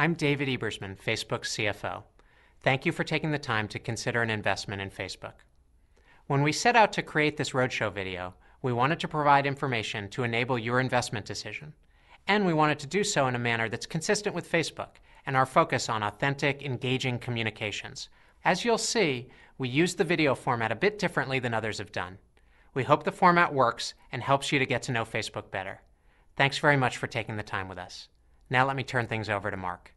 I'm David Ebersman, Facebook's CFO. Thank you for taking the time to consider an investment in Facebook. When we set out to create this Roadshow video, we wanted to provide information to enable your investment decision. And we wanted to do so in a manner that's consistent with Facebook and our focus on authentic, engaging communications. As you'll see, we used the video format a bit differently than others have done. We hope the format works and helps you to get to know Facebook better. Thanks very much for taking the time with us. Now let me turn things over to Mark.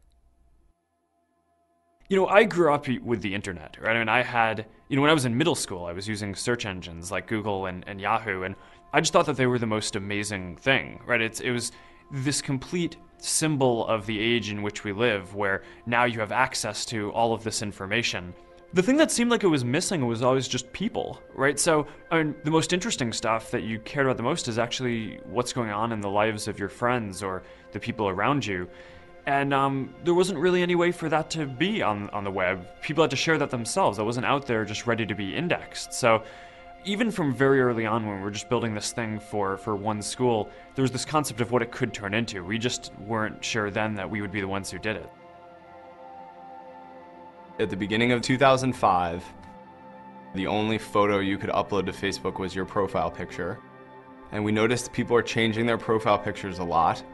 I grew up with the internet, right? I mean, I had, when I was in middle school, I was using search engines like Google and Yahoo, and I just thought that they were the most amazing thing, right? It was this complete symbol of the age in which we live, where now you have access to all of this information. The thing that seemed like it was missing was always just people, right? So, the most interesting stuff that you cared about the most is actually what's going on in the lives of your friends or the people around you. And there wasn't really any way for that to be on the web. People had to share that themselves. That wasn't out there just ready to be indexed. So even from very early on when we were just building this thing for one school, there was this concept of what it could turn into. We just weren't sure then that we would be the ones who did it. At the beginning of 2005, the only photo you could upload to Facebook was your profile picture. And we noticed people are changing their profile pictures a lot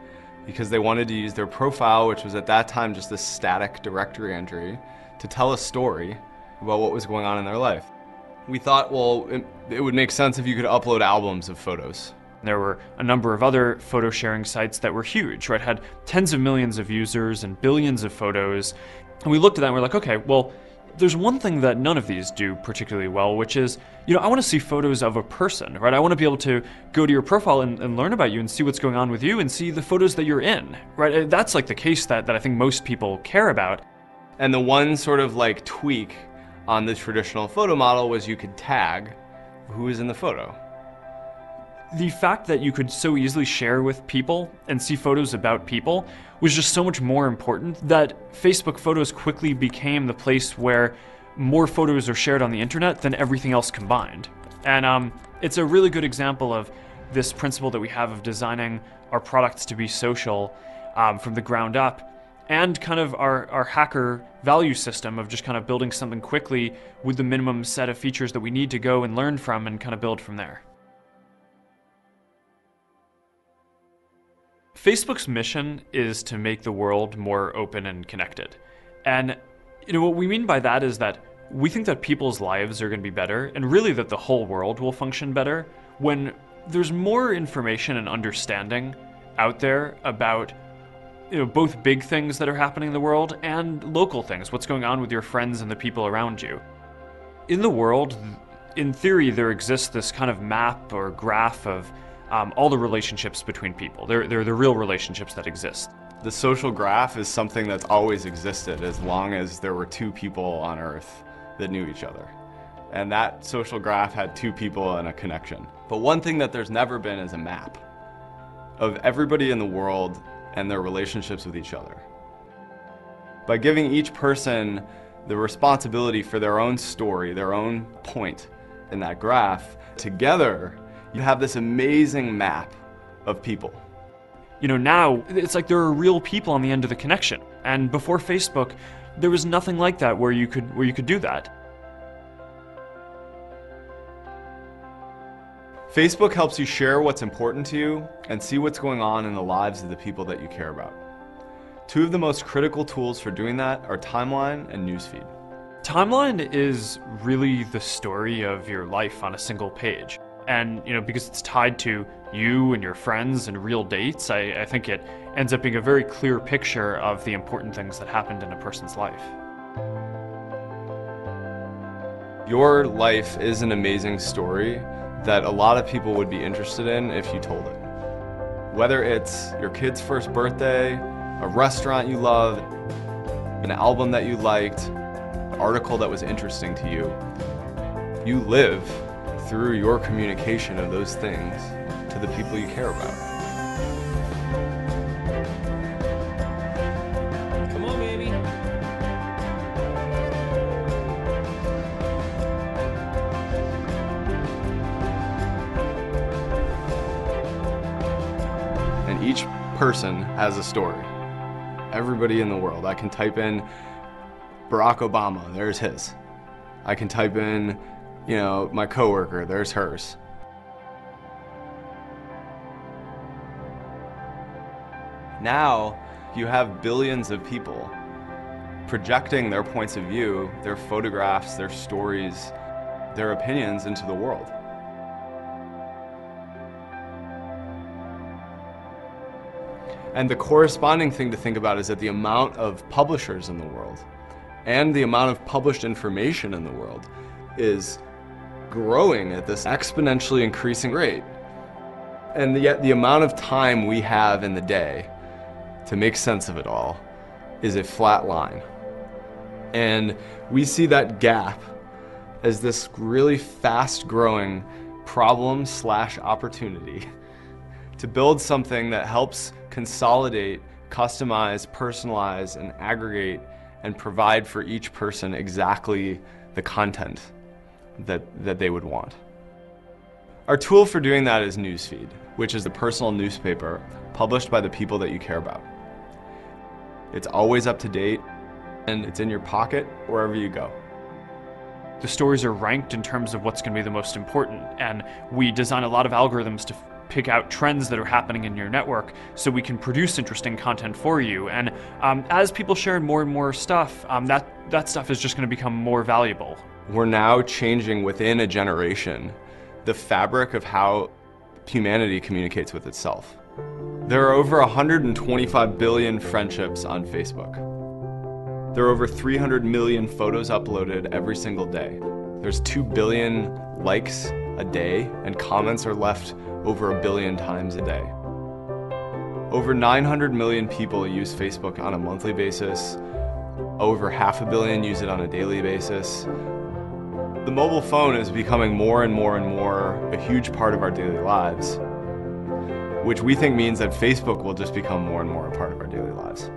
because they wanted to use their profile, which was at that time just a static directory entry, to tell a story about what was going on in their life. We thought, well, it would make sense if you could upload albums of photos. There were a number of other photo sharing sites that were huge, right? Had tens of millions of users and billions of photos. And we looked at that and we're like, okay, well, there's one thing that none of these do particularly well, which is, I want to see photos of a person, right? I want to be able to go to your profile and learn about you and see what's going on with you and see the photos that you're in, right? That's like the case that I think most people care about. And the one sort of like tweak on the traditional photo model was you could tag who is in the photo. The fact that you could so easily share with people and see photos about people was just so much more important that Facebook photos quickly became the place where more photos are shared on the internet than everything else combined. And it's a really good example of this principle that we have of designing our products to be social from the ground up, and kind of our hacker value system of just kind of building something quickly with the minimum set of features that we need to go and learn from and kind of build from there. Facebook's mission is to make the world more open and connected. And what we mean by that is that we think that people's lives are going to be better, and really that the whole world will function better when there's more information and understanding out there about both big things that are happening in the world and local things, what's going on with your friends and the people around you. In the world, in theory, there exists this kind of map or graph of all the relationships between people. They're the real relationships that exist. The social graph is something that's always existed as long as there were two people on Earth that knew each other. And that social graph had two people and a connection. But one thing that there's never been is a map of everybody in the world and their relationships with each other. By giving each person the responsibility for their own story, their own point in that graph, together you have this amazing map of people. Now it's like there are real people on the end of the connection. And before Facebook, there was nothing like that where you could do that. Facebook helps you share what's important to you and see what's going on in the lives of the people that you care about. Two of the most critical tools for doing that are Timeline and Newsfeed. Timeline is really the story of your life on a single page. And, because it's tied to you and your friends and real dates, I think it ends up being a very clear picture of the important things that happened in a person's life. Your life is an amazing story that a lot of people would be interested in if you told it. Whether it's your kid's first birthday, a restaurant you love, an album that you liked, an article that was interesting to you, you live through your communication of those things to the people you care about. Come on, baby. And each person has a story. everybody in the world. I can type in Barack Obama, there's his. I can type in, my coworker, there's hers. Now, you have billions of people projecting their points of view, their photographs, their stories, their opinions into the world. And the corresponding thing to think about is that the amount of publishers in the world and the amount of published information in the world is growing at this exponentially increasing rate. And yet the amount of time we have in the day to make sense of it all is a flat line. And we see that gap as this really fast-growing problem/opportunity to build something that helps consolidate, customize, personalize, and aggregate and provide for each person exactly the content that they would want. Our tool for doing that is Newsfeed, which is the personal newspaper published by the people that you care about. It's always up to date, and it's in your pocket wherever you go. The stories are ranked in terms of what's going to be the most important, and we design a lot of algorithms to pick out trends that are happening in your network so we can produce interesting content for you. And as people share more and more stuff, that stuff is just going to become more valuable. We're now changing within a generation the fabric of how humanity communicates with itself. There are over 125 billion friendships on Facebook. There are over 300 million photos uploaded every single day. There's 2 billion likes a day, and comments are left over 1 billion times a day. Over 900 million people use Facebook on a monthly basis. Over 500 million use it on a daily basis. The mobile phone is becoming more and more and more a huge part of our daily lives, which we think means that Facebook will just become more and more a part of our daily lives.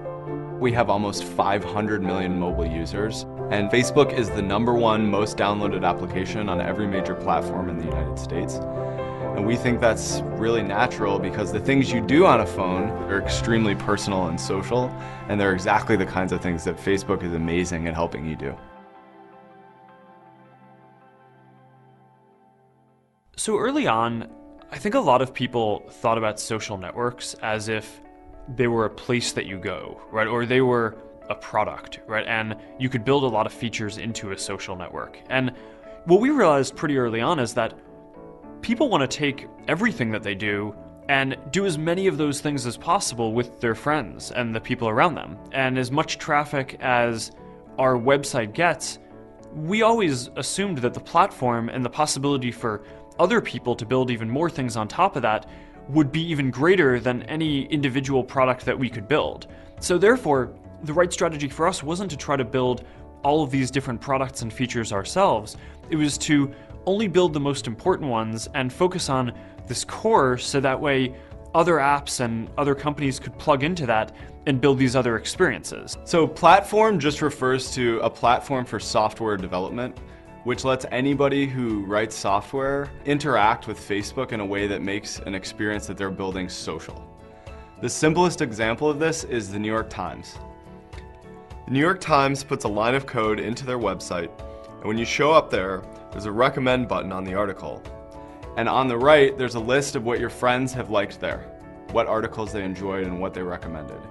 We have almost 500 million mobile users, and Facebook is the #1 most downloaded application on every major platform in the United States. And we think that's really natural because the things you do on a phone are extremely personal and social, and they're exactly the kinds of things that Facebook is amazing at helping you do. So early on, I think a lot of people thought about social networks as if they were a place that you go, right? Or they were a product, right? And you could build a lot of features into a social network. And what we realized pretty early on is that people want to take everything that they do and do as many of those things as possible with their friends and the people around them. And as much traffic as our website gets, we always assumed that the platform and the possibility for other people to build even more things on top of that would be even greater than any individual product that we could build. So therefore, the right strategy for us wasn't to try to build all of these different products and features ourselves. It was to only build the most important ones and focus on this core so that way other apps and other companies could plug into that and build these other experiences. So platform just refers to a platform for software development, which lets anybody who writes software interact with Facebook in a way that makes an experience that they're building social. The simplest example of this is the New York Times. The New York Times puts a line of code into their website, and when you show up there, there's a recommend button on the article. And on the right, there's a list of what your friends have liked there, what articles they enjoyed and what they recommended.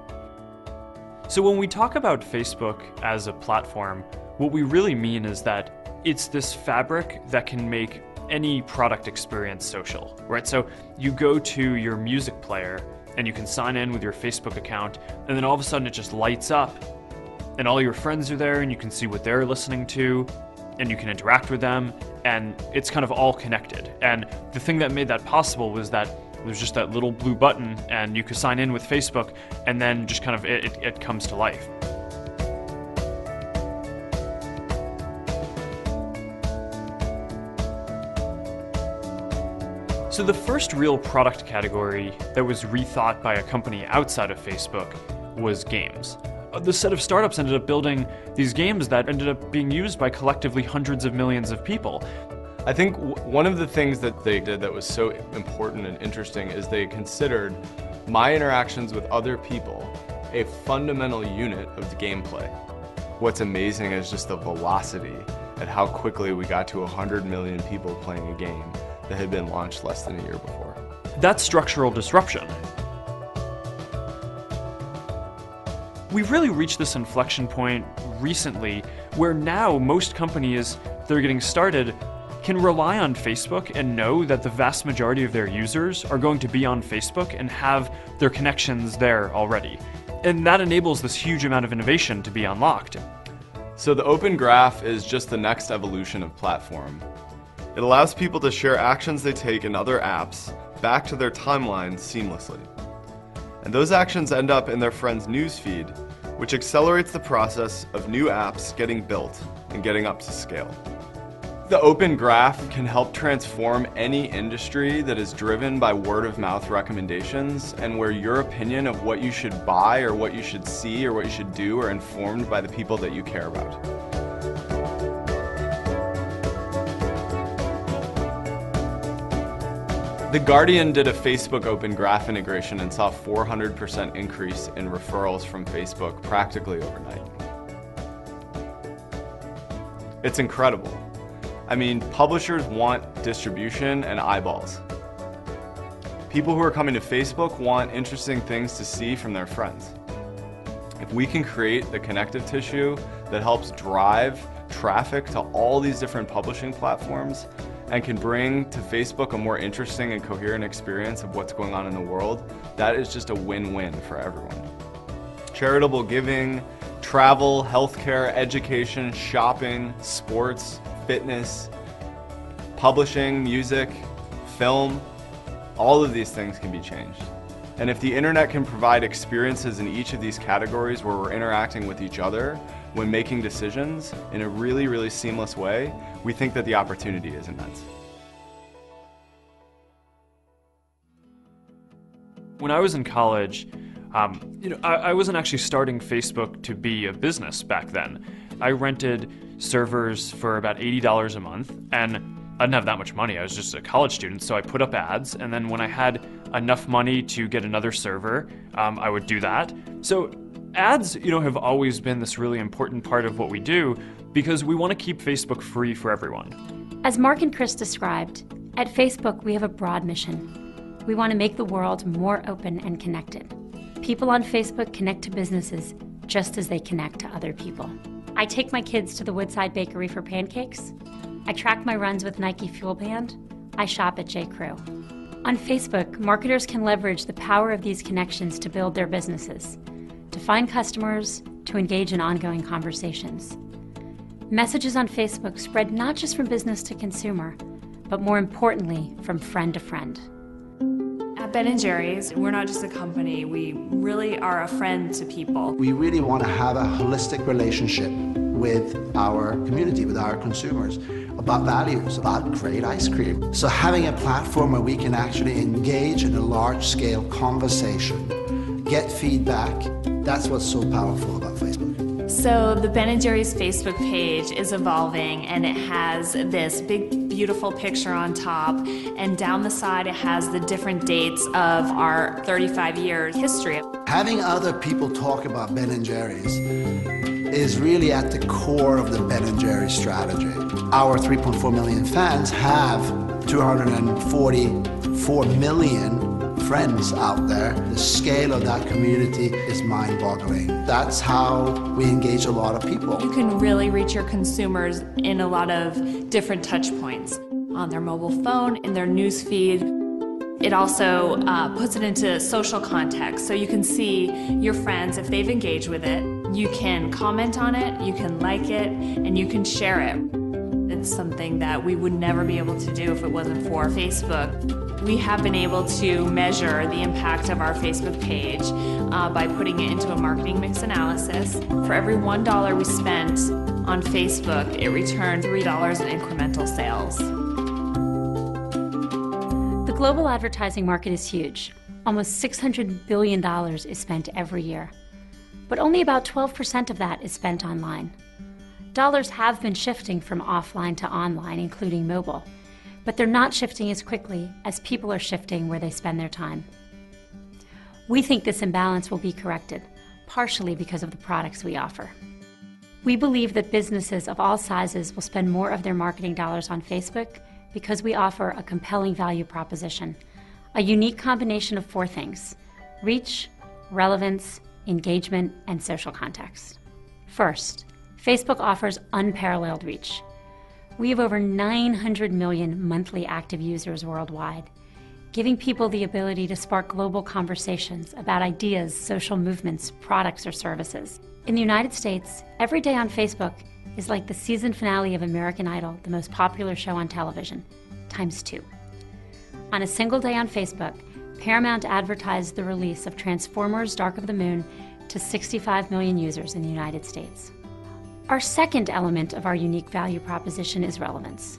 So when we talk about Facebook as a platform, what we really mean is that it's this fabric that can make any product experience social, right? So you go to your music player and you can sign in with your Facebook account, and then all of a sudden it just lights up and all your friends are there and you can see what they're listening to and you can interact with them, and it's kind of all connected. And the thing that made that possible was that there's just that little blue button and you could sign in with Facebook, and then just kind of it comes to life. So the first real product category that was rethought by a company outside of Facebook was games. The set of startups ended up building these games that ended up being used by collectively hundreds of millions of people. I think one of the things that they did that was so important and interesting is they considered my interactions with other people a fundamental unit of the gameplay. What's amazing is just the velocity at how quickly we got to 100 million people playing a game that had been launched less than a year before. That's structural disruption. We've really reached this inflection point recently where now most companies that are getting started can rely on Facebook and know that the vast majority of their users are going to be on Facebook and have their connections there already. And that enables this huge amount of innovation to be unlocked. So the Open Graph is just the next evolution of platform. It allows people to share actions they take in other apps back to their timeline seamlessly. And those actions end up in their friend's newsfeed, which accelerates the process of new apps getting built and getting up to scale. The Open Graph can help transform any industry that is driven by word-of-mouth recommendations and where your opinion of what you should buy or what you should see or what you should do are informed by the people that you care about. The Guardian did a Facebook Open Graph integration and saw a 400% increase in referrals from Facebook practically overnight. It's incredible. I mean, publishers want distribution and eyeballs. People who are coming to Facebook want interesting things to see from their friends. If we can create the connective tissue that helps drive traffic to all these different publishing platforms and can bring to Facebook a more interesting and coherent experience of what's going on in the world, that is just a win-win for everyone. Charitable giving, travel, healthcare, education, shopping, sports, fitness, publishing, music, film, all of these things can be changed. And if the internet can provide experiences in each of these categories where we're interacting with each other when making decisions in a really, really seamless way, we think that the opportunity is immense. When I was in college, I wasn't actually starting Facebook to be a business back then. I rented servers for about $80 a month, and I didn't have that much money. I was just a college student, so I put up ads, and then when I had enough money to get another server, I would do that. So ads, have always been this really important part of what we do because we want to keep Facebook free for everyone. As Mark and Chris described, at Facebook we have a broad mission. We want to make the world more open and connected. People on Facebook connect to businesses just as they connect to other people. I take my kids to the Woodside Bakery for pancakes. I track my runs with Nike Fuel Band. I shop at J. Crew. On Facebook, marketers can leverage the power of these connections to build their businesses, to find customers, to engage in ongoing conversations. Messages on Facebook spread not just from business to consumer, but more importantly, from friend to friend. At Ben & Jerry's, we're not just a company, we really are a friend to people. We really want to have a holistic relationship with our community, with our consumers, about values, about great ice cream. So having a platform where we can actually engage in a large-scale conversation, get feedback, that's what's so powerful about Facebook. So the Ben & Jerry's Facebook page is evolving, and it has this big, beautiful picture on top, and down the side it has the different dates of our 35-year history. Having other people talk about Ben & Jerry's is really at the core of the Ben & Jerry's strategy. Our 3.4 million fans have 244 million friends out there. The scale of that community is mind-boggling. That's how we engage a lot of people. You can really reach your consumers in a lot of different touch points. On their mobile phone, in their news feed. It also puts it into social context, so you can see your friends if they've engaged with it. You can comment on it, you can like it, and you can share it. It's something that we would never be able to do if it wasn't for Facebook. We have been able to measure the impact of our Facebook page by putting it into a marketing mix analysis. For every $1 we spent on Facebook, it returned $3 in incremental sales. The global advertising market is huge. Almost $600 billion is spent every year. But only about 12% of that is spent online. Dollars have been shifting from offline to online, including mobile, but they're not shifting as quickly as people are shifting where they spend their time. We think this imbalance will be corrected, partially because of the products we offer. We believe that businesses of all sizes will spend more of their marketing dollars on Facebook because we offer a compelling value proposition, a unique combination of 4 things: reach, relevance, engagement, and social context. First, Facebook offers unparalleled reach. We have over 900 million monthly active users worldwide, giving people the ability to spark global conversations about ideas, social movements, products, or services. In the United States, every day on Facebook is like the season finale of American Idol, the most popular show on television, ×2. On a single day on Facebook, Paramount advertised the release of Transformers: Dark of the Moon to 65 million users in the United States. Our second element of our unique value proposition is relevance.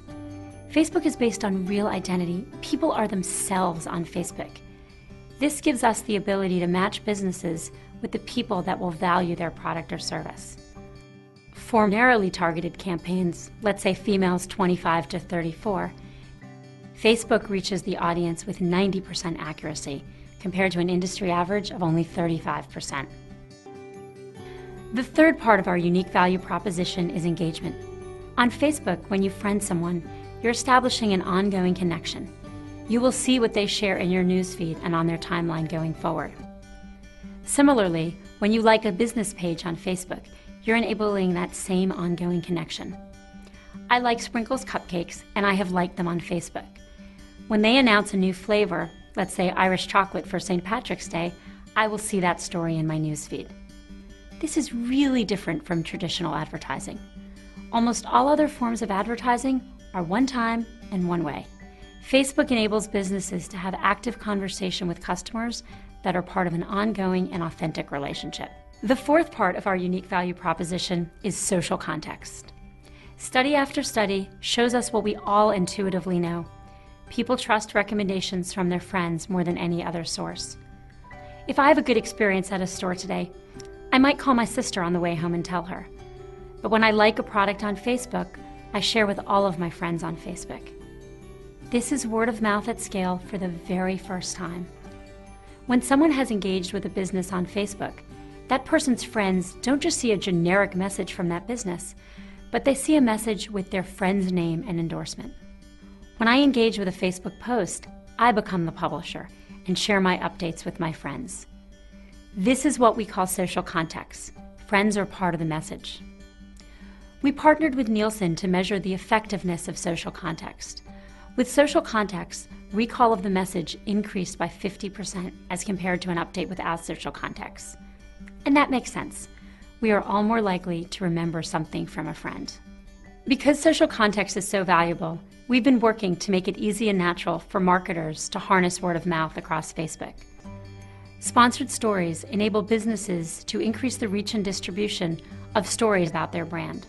Facebook is based on real identity. People are themselves on Facebook. This gives us the ability to match businesses with the people that will value their product or service. For narrowly targeted campaigns, let's say females 25 to 34, Facebook reaches the audience with 90% accuracy, compared to an industry average of only 35%. The third part of our unique value proposition is engagement. On Facebook, when you friend someone, you're establishing an ongoing connection. You will see what they share in your newsfeed and on their timeline going forward. Similarly, when you like a business page on Facebook, you're enabling that same ongoing connection. I like Sprinkles cupcakes, and I have liked them on Facebook. When they announce a new flavor, let's say Irish chocolate for St. Patrick's Day, I will see that story in my newsfeed. This is really different from traditional advertising. Almost all other forms of advertising are one time and one way. Facebook enables businesses to have active conversation with customers that are part of an ongoing and authentic relationship. The fourth part of our unique value proposition is social context. Study after study shows us what we all intuitively know. People trust recommendations from their friends more than any other source. If I have a good experience at a store today, I might call my sister on the way home and tell her. But when I like a product on Facebook, I share with all of my friends on Facebook. This is word of mouth at scale for the very first time. When someone has engaged with a business on Facebook, that person's friends don't just see a generic message from that business, but they see a message with their friend's name and endorsement. When I engage with a Facebook post, I become the publisher and share my updates with my friends. This is what we call social context. Friends are part of the message. We partnered with Nielsen to measure the effectiveness of social context. With social context, recall of the message increased by 50% as compared to an update without social context. And that makes sense. We are all more likely to remember something from a friend. Because social context is so valuable, we've been working to make it easy and natural for marketers to harness word of mouth across Facebook. Sponsored stories enable businesses to increase the reach and distribution of stories about their brand.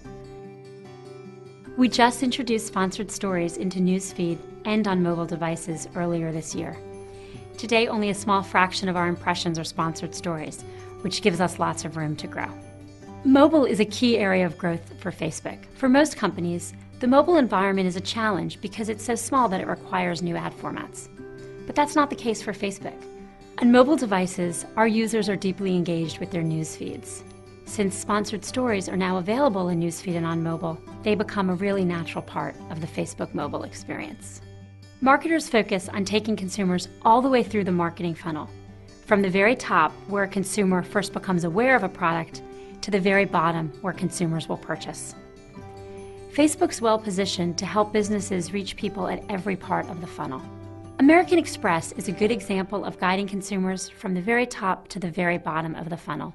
We just introduced sponsored stories into Newsfeed and on mobile devices earlier this year. Today, only a small fraction of our impressions are sponsored stories, which gives us lots of room to grow. Mobile is a key area of growth for Facebook. For most companies, the mobile environment is a challenge because it's so small that it requires new ad formats. But that's not the case for Facebook. On mobile devices, our users are deeply engaged with their news feeds. Since sponsored stories are now available in Newsfeed and on mobile, they become a really natural part of the Facebook mobile experience. Marketers focus on taking consumers all the way through the marketing funnel, from the very top, where a consumer first becomes aware of a product, to the very bottom, where consumers will purchase. Facebook's well-positioned to help businesses reach people at every part of the funnel. American Express is a good example of guiding consumers from the very top to the very bottom of the funnel.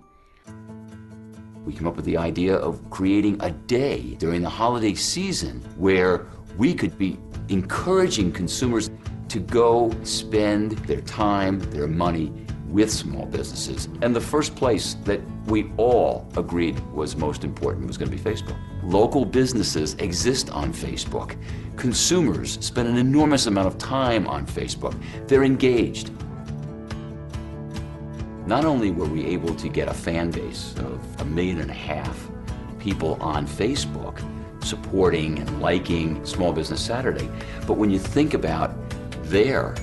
We came up with the idea of creating a day during the holiday season where we could be encouraging consumers to go spend their time, their money with small businesses. And the first place that we all agreed was most important was going to be Facebook. Local businesses exist on Facebook. Consumers spend an enormous amount of time on Facebook. They're engaged. Not only were we able to get a fan base of 1.5 million people on Facebook supporting and liking Small Business Saturday, but when you think about their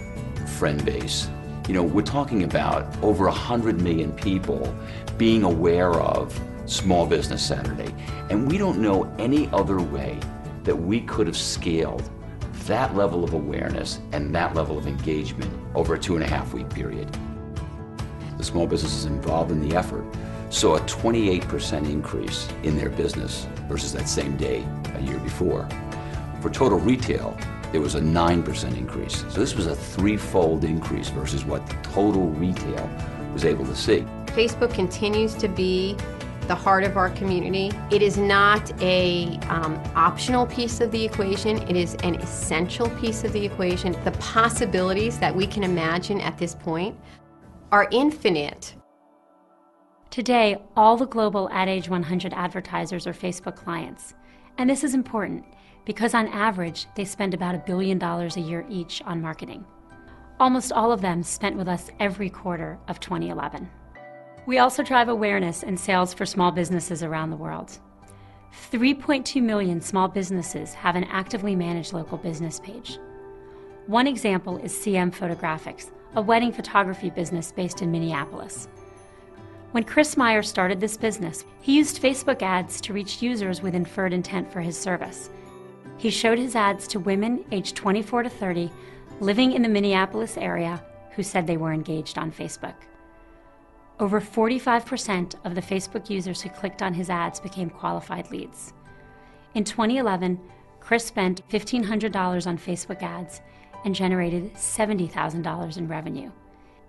friend base, You know, we're talking about over 100 million people being aware of Small Business Saturday, and we don't know any other way that we could have scaled that level of awareness and that level of engagement over a 2.5-week period. The small businesses involved in the effort saw a 28% increase in their business versus that same day a year before. For total retail, there was a 9% increase. So this was a 3-fold increase versus what total retail was able to see. Facebook continues to be the heart of our community. It is not a optional piece of the equation. It is an essential piece of the equation. The possibilities that we can imagine at this point are infinite. Today, all the global Ad Age 100 advertisers are Facebook clients. And this is important because on average, they spend about $1 billion a year each on marketing. Almost all of them spent with us every quarter of 2011. We also drive awareness and sales for small businesses around the world. 3.2 million small businesses have an actively managed local business page. One example is CM Photographics, a wedding photography business based in Minneapolis. When Chris Meyer started this business, he used Facebook ads to reach users with inferred intent for his service. He showed his ads to women aged 24 to 30 living in the Minneapolis area who said they were engaged on Facebook. Over 45% of the Facebook users who clicked on his ads became qualified leads. In 2011, Chris spent $1,500 on Facebook ads and generated $70,000 in revenue.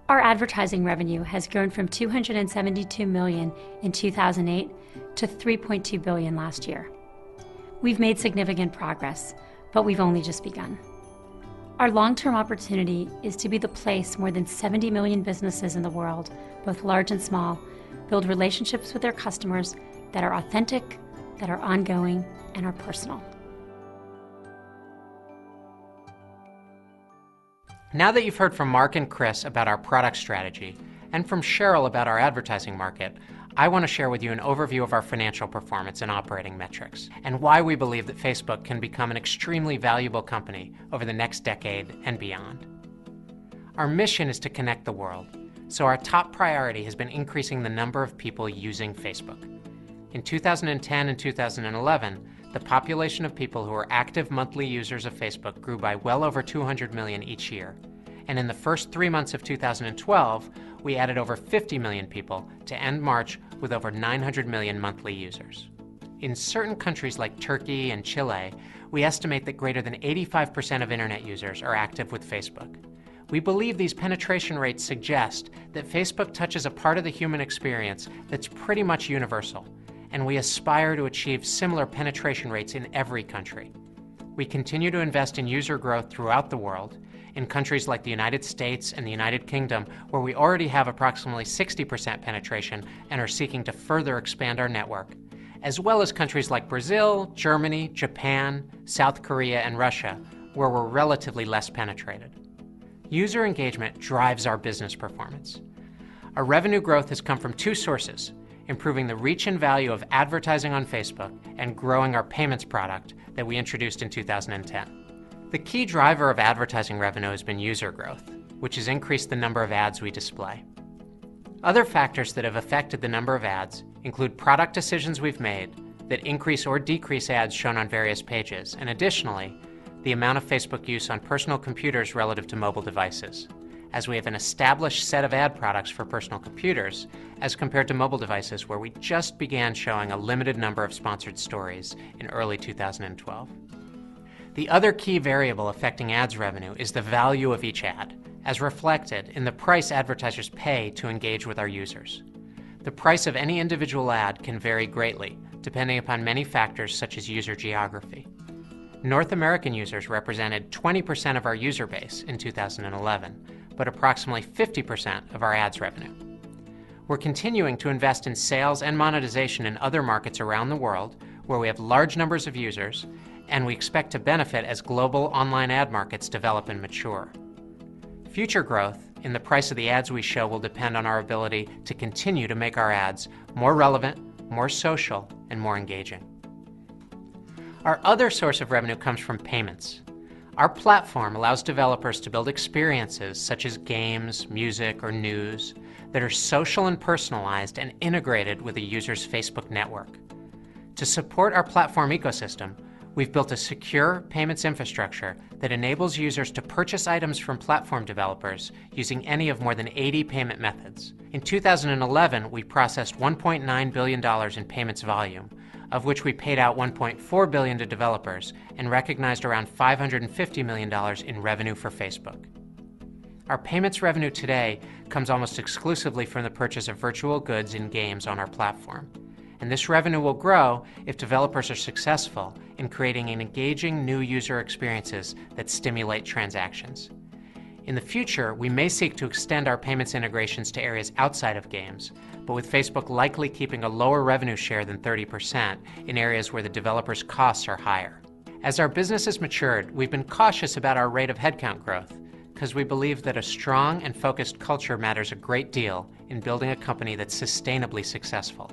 Our advertising revenue has grown from $272 million in 2008 to $3.2 billion last year. We've made significant progress, but we've only just begun. Our long-term opportunity is to be the place more than 70 million businesses in the world, both large and small, build relationships with their customers that are authentic, that are ongoing, and are personal. Now that you've heard from Mark and Chris about our product strategy, and from Cheryl about our advertising market, I want to share with you an overview of our financial performance and operating metrics, and why we believe that Facebook can become an extremely valuable company over the next decade and beyond. Our mission is to connect the world, so our top priority has been increasing the number of people using Facebook. In 2010 and 2011, the population of people who are active monthly users of Facebook grew by well over 200 million each year. And in the first 3 months of 2012, we added over 50 million people to end March with over 900 million monthly users. In certain countries like Turkey and Chile, we estimate that greater than 85% of internet users are active with Facebook. We believe these penetration rates suggest that Facebook touches a part of the human experience that's pretty much universal, and we aspire to achieve similar penetration rates in every country. We continue to invest in user growth throughout the world, in countries like the United States and the United Kingdom, where we already have approximately 60% penetration and are seeking to further expand our network, as well as countries like Brazil, Germany, Japan, South Korea, and Russia, where we're relatively less penetrated. User engagement drives our business performance. Our revenue growth has come from 2 sources: improving the reach and value of advertising on Facebook and growing our payments product that we introduced in 2010. The key driver of advertising revenue has been user growth, which has increased the number of ads we display. Other factors that have affected the number of ads include product decisions we've made that increase or decrease ads shown on various pages, and additionally, the amount of Facebook use on personal computers relative to mobile devices, as we have an established set of ad products for personal computers as compared to mobile devices where we just began showing a limited number of sponsored stories in early 2012. The other key variable affecting ads revenue is the value of each ad, as reflected in the price advertisers pay to engage with our users. The price of any individual ad can vary greatly, depending upon many factors such as user geography. North American users represented 20% of our user base in 2011, but approximately 50% of our ads revenue. We're continuing to invest in sales and monetization in other markets around the world where we have large numbers of users, and we expect to benefit as global online ad markets develop and mature. Future growth in the price of the ads we show will depend on our ability to continue to make our ads more relevant, more social, and more engaging. Our other source of revenue comes from payments. Our platform allows developers to build experiences such as games, music, or news that are social and personalized and integrated with a user's Facebook network. To support our platform ecosystem, we've built a secure payments infrastructure that enables users to purchase items from platform developers using any of more than 80 payment methods. In 2011, we processed $1.9 billion in payments volume, of which we paid out $1.4 billion to developers and recognized around $550 million in revenue for Facebook. Our payments revenue today comes almost exclusively from the purchase of virtual goods and games on our platform. And this revenue will grow if developers are successful in creating engaging new user experiences that stimulate transactions. In the future, we may seek to extend our payments integrations to areas outside of games, but with Facebook likely keeping a lower revenue share than 30% in areas where the developer's costs are higher. As our business has matured, we've been cautious about our rate of headcount growth, because we believe that a strong and focused culture matters a great deal in building a company that's sustainably successful.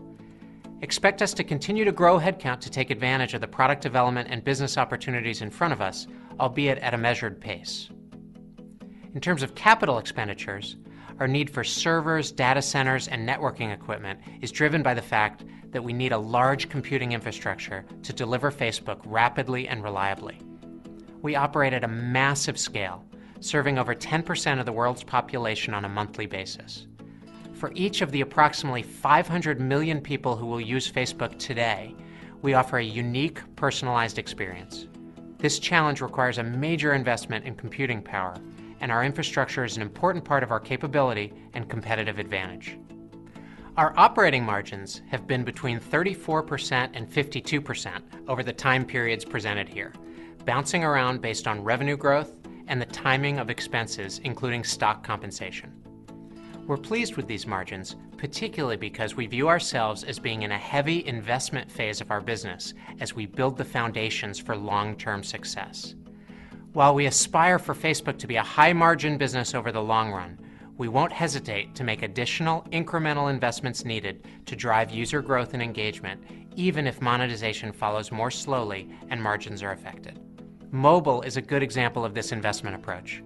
Expect us to continue to grow headcount to take advantage of the product development and business opportunities in front of us, albeit at a measured pace. In terms of capital expenditures, our need for servers, data centers, and networking equipment is driven by the fact that we need a large computing infrastructure to deliver Facebook rapidly and reliably. We operate at a massive scale, serving over 10% of the world's population on a monthly basis. For each of the approximately 500 million people who will use Facebook today, we offer a unique, personalized experience. This challenge requires a major investment in computing power, and our infrastructure is an important part of our capability and competitive advantage. Our operating margins have been between 34% and 52% over the time periods presented here, bouncing around based on revenue growth and the timing of expenses, including stock compensation. We're pleased with these margins, particularly because we view ourselves as being in a heavy investment phase of our business as we build the foundations for long-term success. While we aspire for Facebook to be a high-margin business over the long run, we won't hesitate to make additional incremental investments needed to drive user growth and engagement, even if monetization follows more slowly and margins are affected. Mobile is a good example of this investment approach.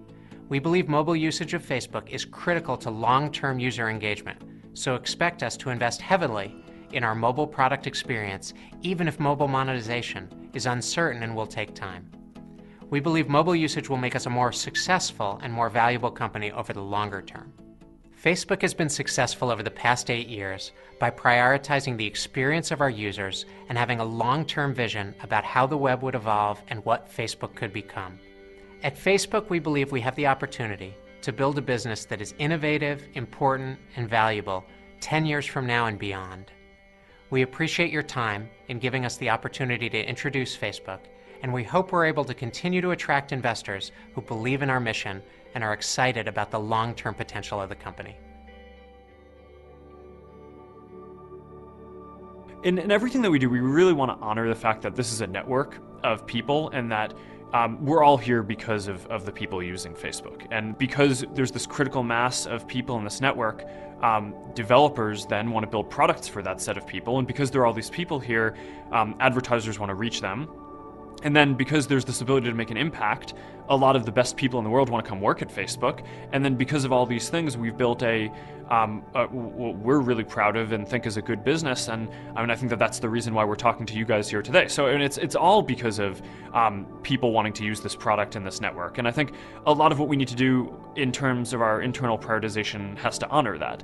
We believe mobile usage of Facebook is critical to long-term user engagement, so expect us to invest heavily in our mobile product experience, even if mobile monetization is uncertain and will take time. We believe mobile usage will make us a more successful and more valuable company over the longer term. Facebook has been successful over the past 8 years by prioritizing the experience of our users and having a long-term vision about how the web would evolve and what Facebook could become. At Facebook, we believe we have the opportunity to build a business that is innovative, important, and valuable 10 years from now and beyond. We appreciate your time in giving us the opportunity to introduce Facebook, and we hope we're able to continue to attract investors who believe in our mission and are excited about the long-term potential of the company. In everything that we do, we really want to honor the fact that this is a network of people and that we're all here because of the people using Facebook. And because there's this critical mass of people in this network, developers then want to build products for that set of people. And because there are all these people here, advertisers want to reach them. And then because there's this ability to make an impact, a lot of the best people in the world want to come work at Facebook. And then because of all these things, we've built what we're really proud of and think is a good business. And I think that that's the reason why we're talking to you guys here today. So it's all because of people wanting to use this product and this network. And I think a lot of what we need to do in terms of our internal prioritization has to honor that.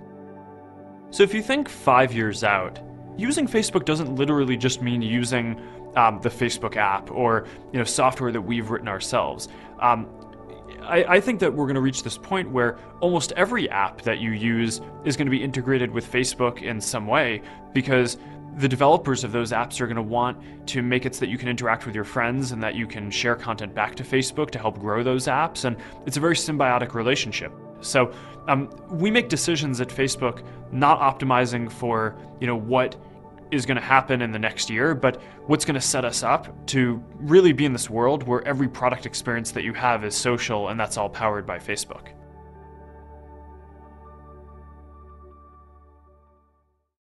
So if you think 5 years out, using Facebook doesn't literally just mean using the Facebook app or software that we've written ourselves. I think that we're going to reach this point where almost every app that you use is going to be integrated with Facebook in some way, because the developers of those apps are going to want to make it so that you can interact with your friends and that you can share content back to Facebook to help grow those apps, and it's a very symbiotic relationship. So we make decisions at Facebook not optimizing for what is going to happen in the next year, but what's going to set us up to really be in this world where every product experience that you have is social, and that's all powered by Facebook.